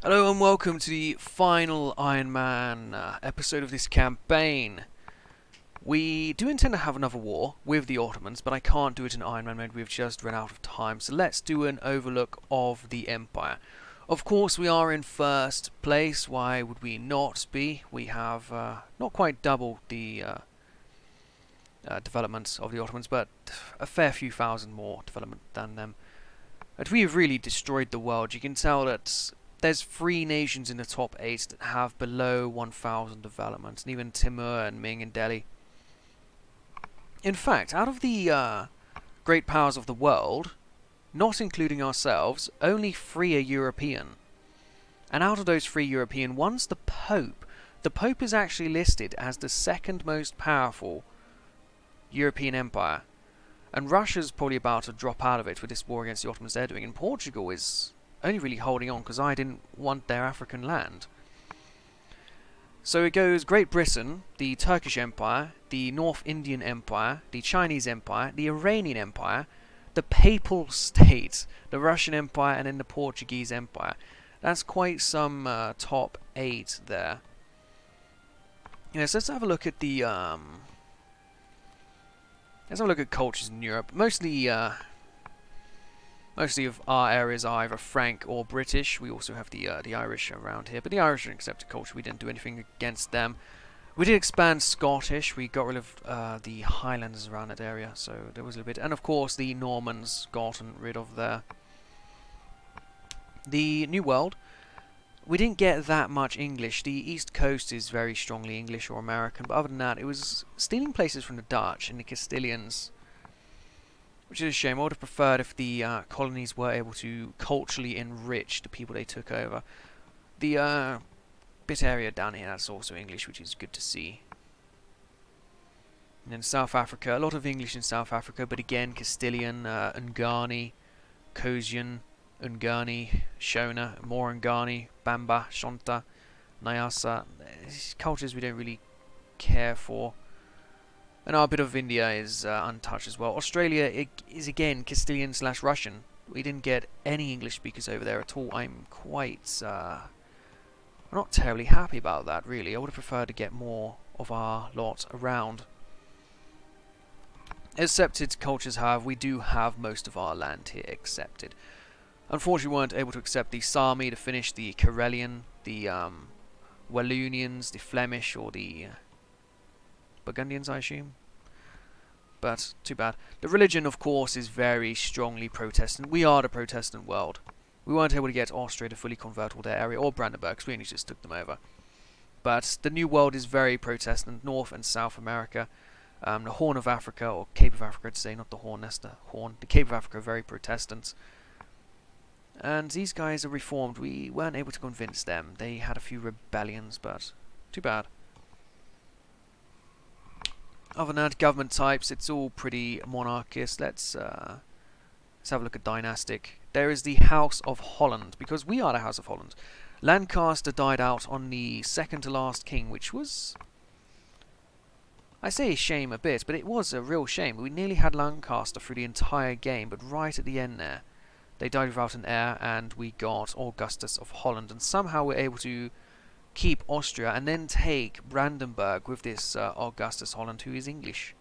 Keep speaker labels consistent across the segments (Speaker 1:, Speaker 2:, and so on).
Speaker 1: Hello and welcome to the final Iron Man episode of this campaign. We do intend to have another war with the Ottomans, but I can't do it in Iron Man mode, we've just run out of time. So let's do an overlook of the Empire. Of course we are in first place, why would we not be? We have not quite double the development of the Ottomans, but a fair few thousand more development than them. But we have really destroyed the world. You can tell that there's 3 nations in the top 8 that have below 1,000 development, and even Timur and Ming and Delhi. In fact, out of the great powers of the world, not including ourselves, only 3 are European. And out of those 3 European, one's the Pope. The Pope is actually listed as the second most powerful European empire. And Russia's probably about to drop out of it with this war against the Ottomans they're doing, and Portugal is only really holding on because I didn't want their African land. So it goes Great Britain, the Turkish Empire, the North Indian Empire, the Chinese Empire, the Iranian Empire, the Papal State, the Russian Empire, and then the Portuguese Empire. That's quite some top 8 there. Yes, let's have a look at the let's have a look at cultures in Europe. Mostly of our areas are either Frank or British. We also have the Irish around here, but the Irish are an accepted culture. We didn't do anything against them. We did expand Scottish. We got rid of the Highlanders around that area, so there was a little bit. And of course, the Normans gotten rid of there. The New World. We didn't get that much English. The East Coast is very strongly English or American, but other than that, it was stealing places from the Dutch and the Castilians, which is a shame. I would have preferred if the colonies were able to culturally enrich the people they took over. The bit area down here, that's also English, which is good to see. And then South Africa, a lot of English in South Africa, but again, Castilian, Ngani, Kosian, Ungani, Shona, more Ngani, Bamba, Shonta, Nyasa. These cultures we don't really care for. And our bit of India is untouched as well. Australia is again Castilian/Russian. We didn't get any English speakers over there at all. I'm quite not terribly happy about that, really. I would have preferred to get more of our lot around. Accepted cultures, however, we do have most of our land here accepted. Unfortunately, we weren't able to accept the Sami, the Finnish, the Karelian, the Wallonians, the Flemish, or the Burgundians, I assume. But too bad. The religion, of course, is very strongly Protestant. We are the Protestant world. We weren't able to get Austria to fully convert all their area, or Brandenburg, because we only just took them over. But the New World is very Protestant. North and South America, the Horn of Africa, or Cape of Africa, to say, not the Horn, that's the Horn. The Cape of Africa are very Protestant. And these guys are reformed. We weren't able to convince them. They had a few rebellions, but too bad. Other than that, government types, it's all pretty monarchist. Let's have a look at dynastic. There is the House of Holland, because we are the House of Holland. Lancaster died out on the second to last king, which was, I say shame a bit, but it was a real shame. We nearly had Lancaster through the entire game, but right at the end there, they died without an heir, and we got Augustus of Holland, and somehow we're able to keep Austria and then take Brandenburg with this Augustus Holland, who is English.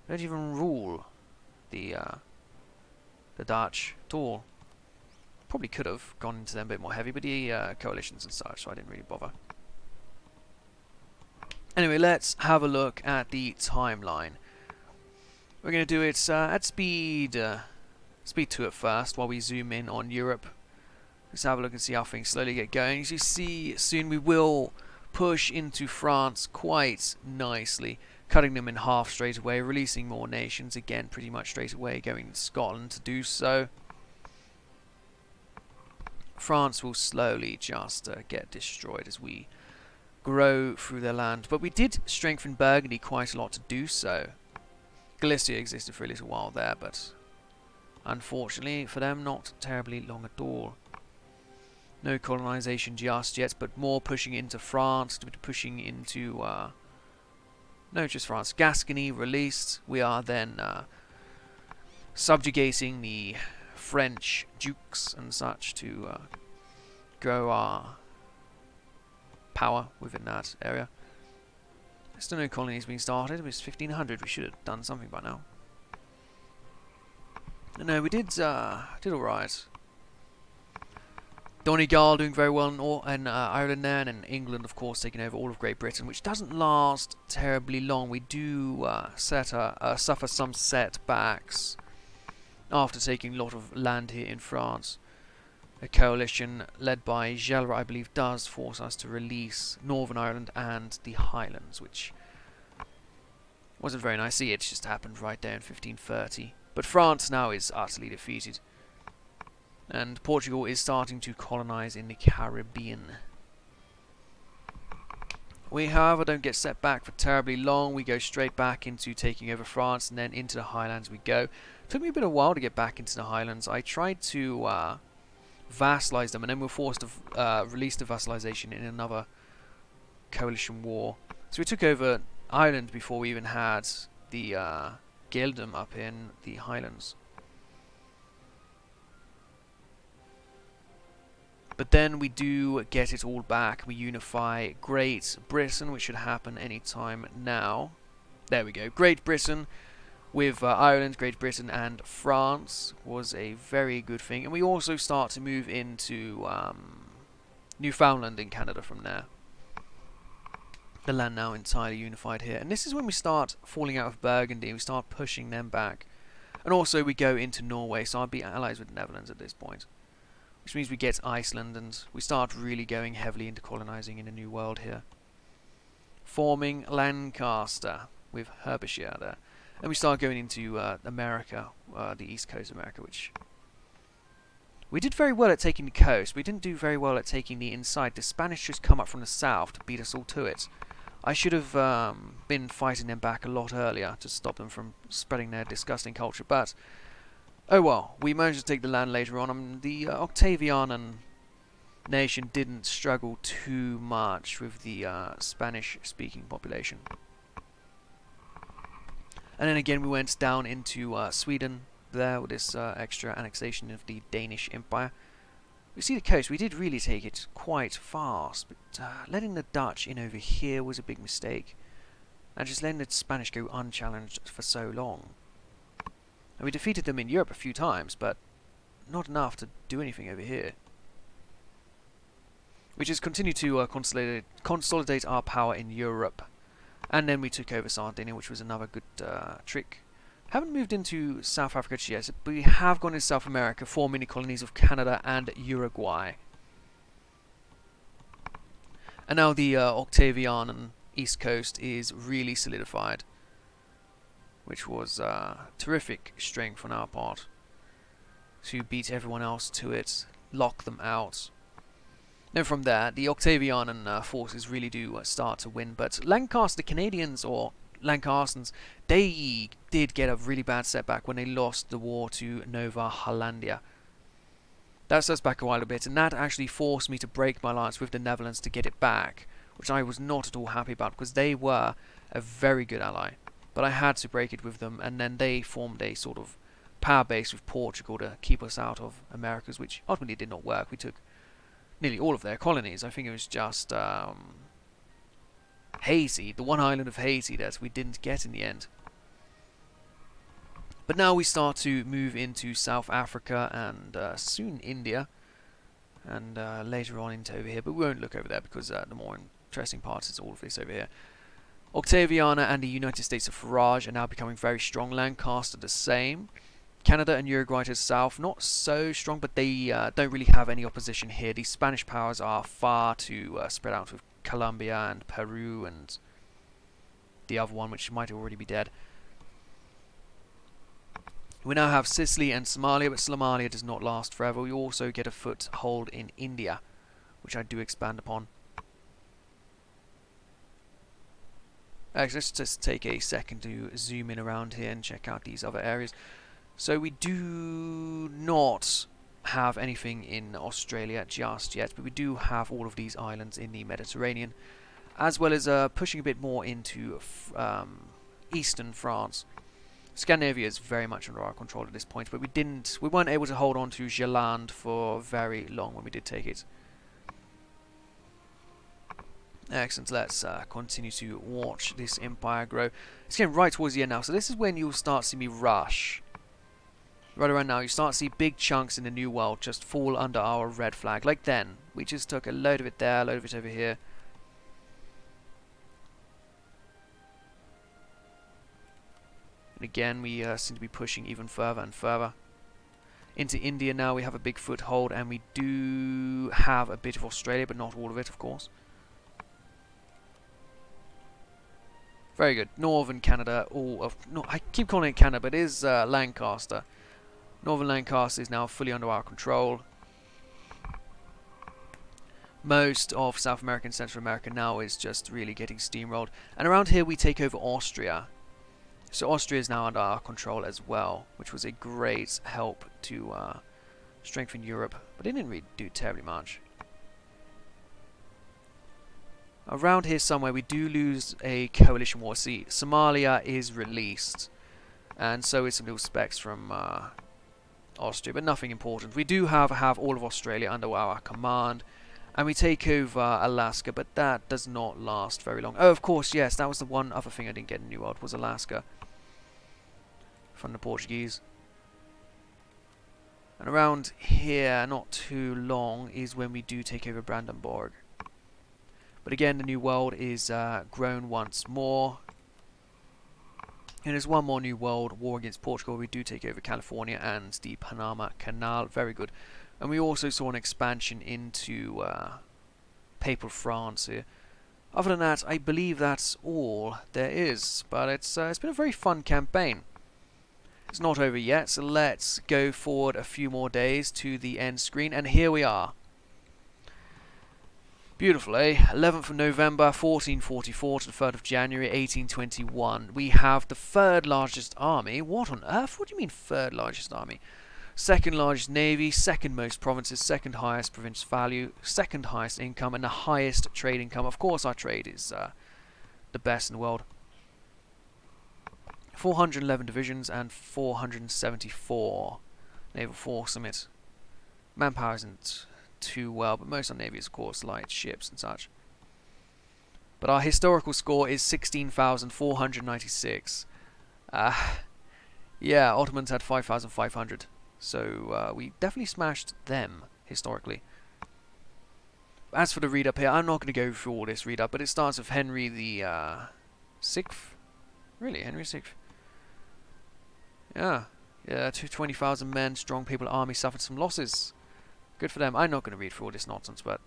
Speaker 1: They don't even rule the Dutch at all. Probably could have gone into them a bit more heavy, but the coalitions and such, so I didn't really bother. Anyway, let's have a look at the timeline. We're going to do it at speed 2 at first, while we zoom in on Europe. Let's have a look and see how things slowly get going. As you see, soon we will push into France quite nicely, cutting them in half straight away, releasing more nations, again pretty much straight away, going to Scotland to do so. France will slowly just get destroyed as we grow through their land, but we did strengthen Burgundy quite a lot to do so. Galicia existed for a little while there, but unfortunately for them, not terribly long at all. No colonization just yet, but more pushing into France, pushing into, no, just France. Gascony released. We are then subjugating the French dukes and such to grow our power within that area. Still no colonies being started. It was 1500. We should have done something by now. No, we did alright. Donegal doing very well in Ireland there, and in England, of course, taking over all of Great Britain, which doesn't last terribly long. We do suffer some setbacks after taking a lot of land here in France. A coalition led by Gelre, I believe, does force us to release Northern Ireland and the Highlands, which wasn't very nice. See, it just happened right there in 1530. But France now is utterly defeated. And Portugal is starting to colonize in the Caribbean. We, however, don't get set back for terribly long. We go straight back into taking over France, and then into the Highlands we go. Took me a bit of a while to get back into the Highlands. I tried to vassalize them, and then we were forced to release the vassalization in another coalition war. So we took over Ireland before we even had the Geldom up in the Highlands. But then we do get it all back. We unify Great Britain, which should happen any time now. There we go. Great Britain with Ireland, Great Britain, and France was a very good thing. And we also start to move into Newfoundland in Canada from there. The land now entirely unified here. And this is when we start falling out of Burgundy. We start pushing them back. And also we go into Norway, so I'll be allies with the Netherlands at this point. Which means we get Iceland, and we start really going heavily into colonizing in a new world here. Forming Lancaster with Hertfordshire there. And we start going into America, the east coast of America, which... We did very well at taking the coast. We didn't do very well at taking the inside. The Spanish just come up from the south to beat us all to it. I should have been fighting them back a lot earlier to stop them from spreading their disgusting culture, but... Oh well, we managed to take the land later on. The Octavianan nation didn't struggle too much with the Spanish-speaking population. And then again we went down into Sweden there with this extra annexation of the Danish Empire. We see the coast. We did really take it quite fast, but letting the Dutch in over here was a big mistake. And just letting the Spanish go unchallenged for so long. And we defeated them in Europe a few times, but not enough to do anything over here. We just continued to consolidate our power in Europe. And then we took over Sardinia, which was another good trick. Haven't moved into South Africa just yet, but we have gone into South America, 4 mini colonies of Canada and Uruguay. And now the Octavianan East Coast is really solidified, which was terrific strength on our part to beat everyone else to it, lock them out. Then from there, the Octavianan forces really do start to win, but Lancaster Canadians, or Lancastans, they did get a really bad setback when they lost the war to Nova Hollandia. That set us back a while a bit, and that actually forced me to break my alliance with the Netherlands to get it back, which I was not at all happy about, because they were a very good ally. But I had to break it with them, and then they formed a sort of power base with Portugal to keep us out of Americas, which ultimately did not work. We took nearly all of their colonies. I think it was just Haiti, the one island of Haiti that we didn't get in the end. But now we start to move into South Africa and soon India, and later on into over here, but we won't look over there because the more interesting part is all of this over here. Octaviana and the United States of Farage are now becoming very strong. Lancaster the same. Canada and Uruguay to the south, not so strong, but they don't really have any opposition here. These Spanish powers are far too spread out with Colombia and Peru and the other one, which might already be dead. We now have Sicily and Somalia, but Somalia does not last forever. We also get a foothold in India, which I do expand upon. Actually, let's just take a second to zoom in around here and check out these other areas. So we do not have anything in Australia just yet, but we do have all of these islands in the Mediterranean, as well as pushing a bit more into eastern France. Scandinavia is very much under our control at this point, but we weren't able to hold on to Gironde for very long when we did take it. Excellent. Let's continue to watch this empire grow. It's getting right towards the end now, so this is when you'll start to see me rush. Right around now, you start to see big chunks in the New World just fall under our red flag. Like then, we just took a load of it there, a load of it over here. And again, we seem to be pushing even further and further. Into India now, we have a big foothold, and we do have a bit of Australia, but not all of it, of course. Very good. Northern Canada, all of... No, I keep calling it Canada, but it is Lancaster. Northern Lancaster is now fully under our control. Most of South America and Central America now is just really getting steamrolled. And around here we take over Austria. So Austria is now under our control as well, which was a great help to strengthen Europe. But it didn't really do terribly much. Around here somewhere we do lose a coalition war. See, Somalia is released. And so is some little specks from Austria, but nothing important. We do have all of Australia under our command. And we take over Alaska, but that does not last very long. Oh, of course, yes, that was the one other thing I didn't get in New World, was Alaska. From the Portuguese. And around here, not too long, is when we do take over Brandenburg. But again, the New World is grown once more. And there's one more New World war against Portugal. We do take over California and the Panama Canal. Very good. And we also saw an expansion into Papal France here. Other than that, I believe that's all there is. But it's been a very fun campaign. It's not over yet, so let's go forward a few more days to the end screen. And here we are. Beautiful, eh? 11th of November, 1444 to the 3rd of January, 1821. We have the third largest army. What on earth? What do you mean third largest army? Second largest navy, second most provinces, second highest provincial value, second highest income, and the highest trade income. Of course, our trade is the best in the world. 411 divisions and 474 naval force. I mean, manpower isn't too well, but most of our navy is, of course, light ships and such. But our historical score is 16,496. Yeah, Ottomans had 5,500. So we definitely smashed them, historically. As for the read-up here, I'm not going to go through all this read-up, but it starts with Henry the 6th? Really, Henry VI? Yeah, 20,000 men, strong people army suffered some losses. Good for them. I'm not going to read through all this nonsense, but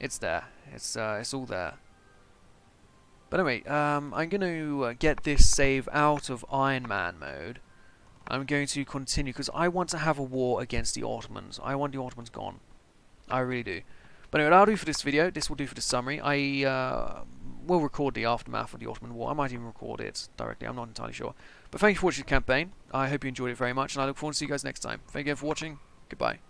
Speaker 1: it's there. It's all there. But anyway, I'm going to get this save out of Iron Man mode. I'm going to continue because I want to have a war against the Ottomans. I want the Ottomans gone. I really do. But anyway, that'll do for this video. This will do for the summary. I will record the aftermath of the Ottoman War. I might even record it directly. I'm not entirely sure. But thank you for watching the campaign. I hope you enjoyed it very much, and I look forward to see you guys next time. Thank you again for watching. Goodbye.